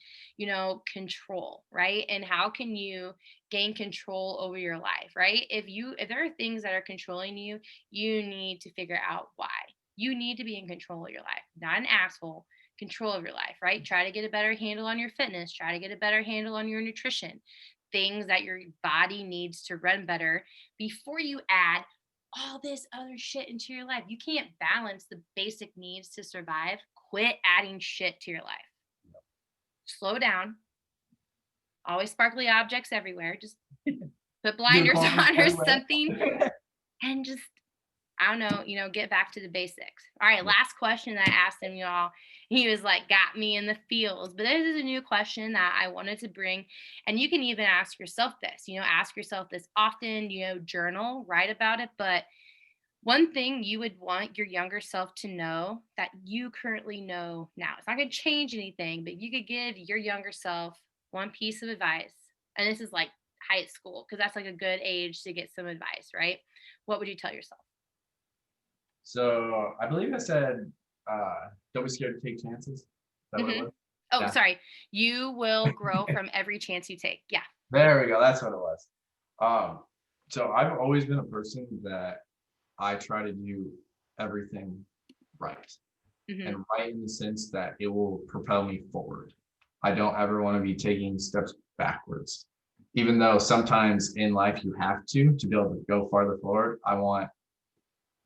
control, right? And how can you gain control over your life, right? If there are things that are controlling you, you need to figure out why. You need to be in control of your life, not an asshole. Control of your life, right? Try to get a better handle on your fitness, try to get a better handle on your nutrition, things that your body needs to run better before you add all this other shit into your life. You can't balance the basic needs to survive. Quit adding shit to your life. Slow down. Always sparkly objects everywhere. Just put blinders on or something and just, I don't know, get back to the basics. All right, last question that I asked him, y'all. He was like, got me in the feels. But this is a new question that I wanted to bring. And you can even ask yourself this, ask yourself this often, journal, write about it. But one thing you would want your younger self to know that you currently know now, it's not going to change anything, but you could give your younger self one piece of advice. And this is like high school, because that's like a good age to get some advice, right? What would you tell yourself? So I believe I said, don't be scared to take chances. Is that what it was? Oh, Yeah. sorry. You will grow from every chance you take. Yeah. There we go. That's what it was. So I've always been a person that I try to do everything right. And right in the sense that it will propel me forward. I don't ever want to be taking steps backwards. Even though sometimes in life you have to be able to go farther forward, I want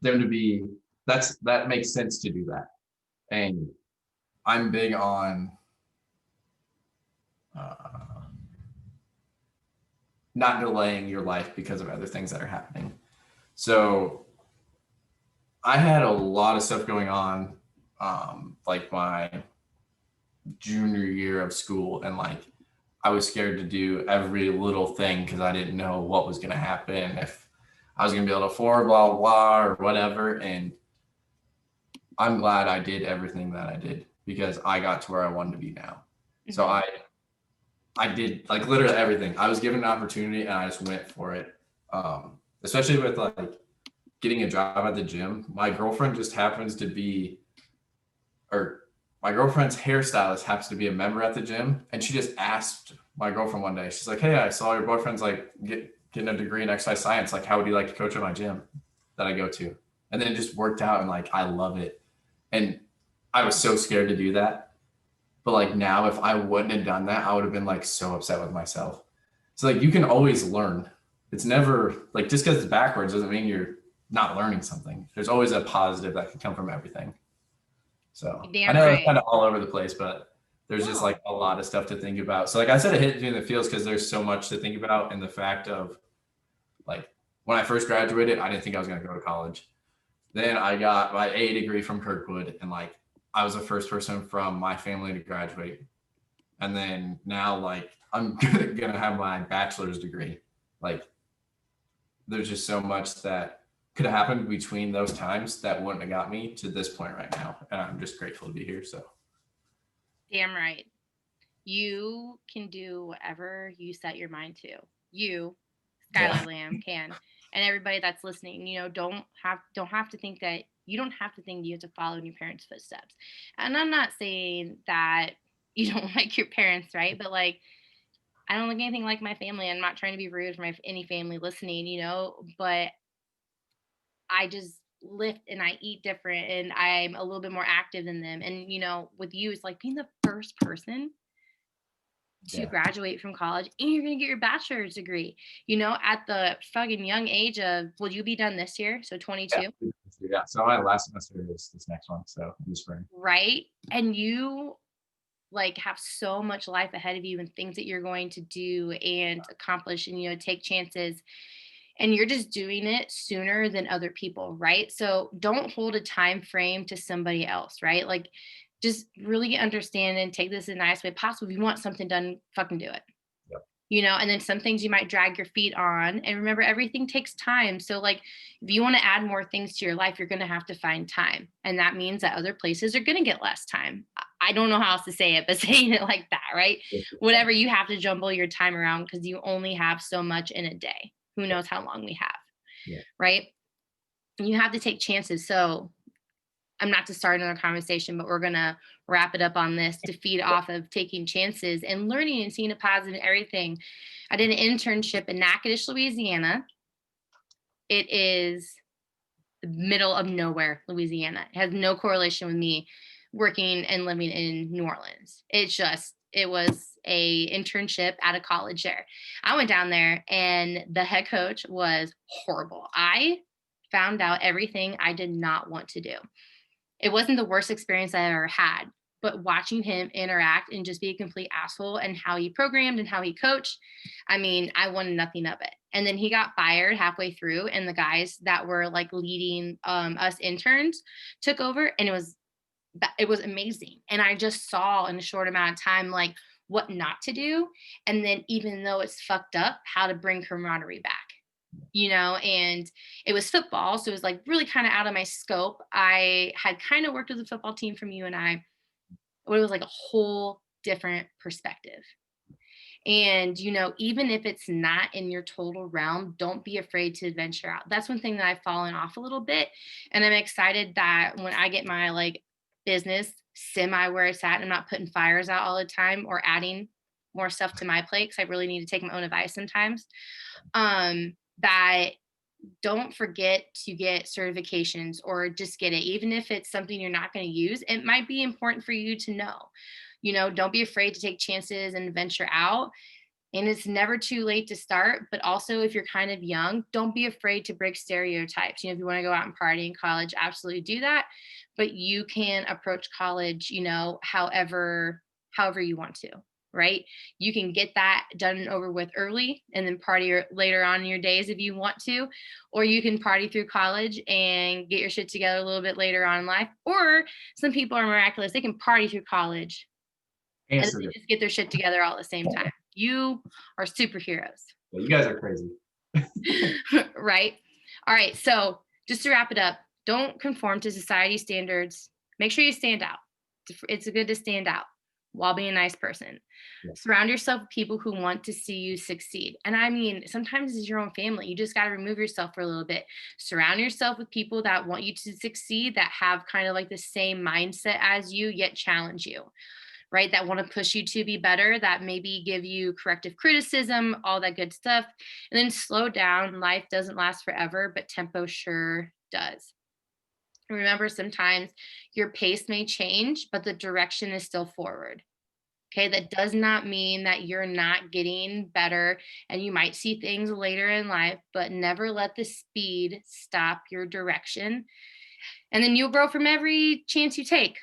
them to be that makes sense to do that. And I'm big on not delaying your life because of other things that are happening. So I had a lot of stuff going on, like my junior year of school, and like I was scared to do every little thing because I didn't know what was going to happen, if I was going to be able to afford blah, blah, blah, or whatever. And I'm glad I did everything that I did because I got to where I wanted to be now. Mm-hmm. So I did like literally everything. I was given an opportunity and I just went for it. Especially with like getting a job at the gym. My girlfriend just happens to be, or my girlfriend's hairstylist happens to be a member at the gym. And she just asked my girlfriend one day, she's like, hey, I saw your boyfriend's like getting a degree in exercise science. Like, how would you like to coach at my gym that I go to? And then it just worked out and like, I love it. And I was so scared to do that. But like now, if I wouldn't have done that, I would have been like so upset with myself. So like, you can always learn. It's never like, just because it's backwards doesn't mean you're not learning something. There's always a positive that can come from everything. So I know it's kind of all over the place, but there's just like a lot of stuff to think about. So like I said, it hit between the fields because there's so much to think about. And the fact of like, when I first graduated, I didn't think I was going to go to college. Then I got my A degree from Kirkwood, and like I was the first person from my family to graduate. And then now like I'm gonna have my bachelor's degree. Like there's just so much that could have happened between those times that wouldn't have got me to this point right now. And I'm just grateful to be here. So damn right. You can do whatever you set your mind to. You, Skyler Lamb, can. And everybody that's listening, you know, don't have to think that you have to follow in your parents' footsteps. And I'm not saying that you don't like your parents, right? But like, I don't look anything like my family. I'm not trying to be rude for any family listening, you know, but I just lift and I eat different and I'm a little bit more active than them. And, you know, with you, it's like being the first person to graduate from college and you're going to get your bachelor's degree, you know, at the fucking young age of, will you be done this year? So 22. Yeah. So my last semester is this next one. So in the spring. Right. And you like have so much life ahead of you and things that you're going to do and accomplish and, you know, take chances. And you're just doing it sooner than other people, right? So don't hold a time frame to somebody else, right? Like just really understand and take this in the nice way possible. If you want something done, fucking do it. Yep. You know, and then some things you might drag your feet on. And remember, everything takes time. So like if you want to add more things to your life, you're going to have to find time. And that means that other places are going to get less time. I don't know how else to say it, but saying it like that, right? Whatever, you have to jumble your time around because you only have so much in a day. Who knows how long we have, right? And you have to take chances. So I'm not to start another conversation, but we're going to wrap it up on this to feed off of taking chances and learning and seeing a positive in everything. I did an internship in Natchitoches, Louisiana. It is the middle of nowhere, Louisiana. It has no correlation with me working and living in New Orleans. It was a internship at a college there. I went down there and the head coach was horrible. I found out everything I did not want to do. It wasn't the worst experience I ever had, but watching him interact and just be a complete asshole and how he programmed and how he coached, I mean, I wanted nothing of it. And then he got fired halfway through and the guys that were like leading us interns took over and it was amazing. And I just saw in a short amount of time, like what not to do. And then even though it's fucked up, how to bring camaraderie back, you know, and it was football. So it was like really kind of out of my scope. I had kind of worked with the football team from UNI, but it was like a whole different perspective. And, you know, even if it's not in your total realm, don't be afraid to venture out. That's one thing that I've fallen off a little bit. And I'm excited that when I get my like business semi where it's at, and I'm not putting fires out all the time or adding more stuff to my plate, because I really need to take my own advice sometimes. That don't forget to get certifications or just get it. Even if it's something you're not going to use, it might be important for you to know. You know, don't be afraid to take chances and venture out. And it's never too late to start. But also, if you're kind of young, don't be afraid to break stereotypes. You know, if you want to go out and party in college, absolutely do that. But you can approach college, you know, however you want to, right? You can get that done and over with early and then party later on in your days if you want to, or you can party through college and get your shit together a little bit later on in life. Or some people are miraculous. They can party through college and Answer they it. just get their shit together all at the same time. You are superheroes. Yeah, you guys are crazy. Right? All right. So just to wrap it up, don't conform to society standards. Make sure you stand out. It's good to stand out while being a nice person. Yeah. Surround yourself with people who want to see you succeed. And I mean, sometimes it's your own family. You just got to remove yourself for a little bit. Surround yourself with people that want you to succeed, that have kind of like the same mindset as you, yet challenge you, right? That want to push you to be better, that maybe give you corrective criticism, all that good stuff. And then slow down. Life doesn't last forever, but tempo sure does. Remember, sometimes your pace may change, but the direction is still forward. Okay, that does not mean that you're not getting better, and you might see things later in life, but never let the speed stop your direction. And then you'll grow from every chance you take.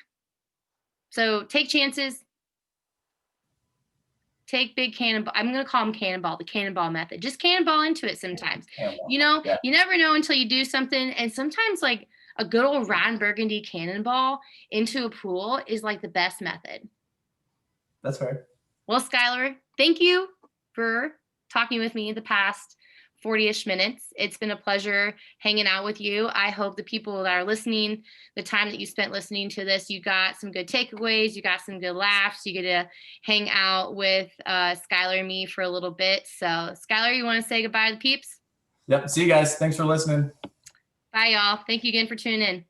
So take chances, take big cannonball. I'm going to call them cannonball, the cannonball method. Just cannonball into it sometimes. You know, Yeah. you never know until you do something. And sometimes like a good old Ron Burgundy cannonball into a pool is like the best method. That's fair. Well, Skyler, thank you for talking with me the past 40-ish minutes. It's been a pleasure hanging out with you. I hope the people that are listening, the time that you spent listening to this, you got some good takeaways, you got some good laughs, you get to hang out with Skyler and me for a little bit. So Skyler, you want to say goodbye to the peeps? Yep. See you guys. Thanks for listening. Bye, y'all. Thank you again for tuning in.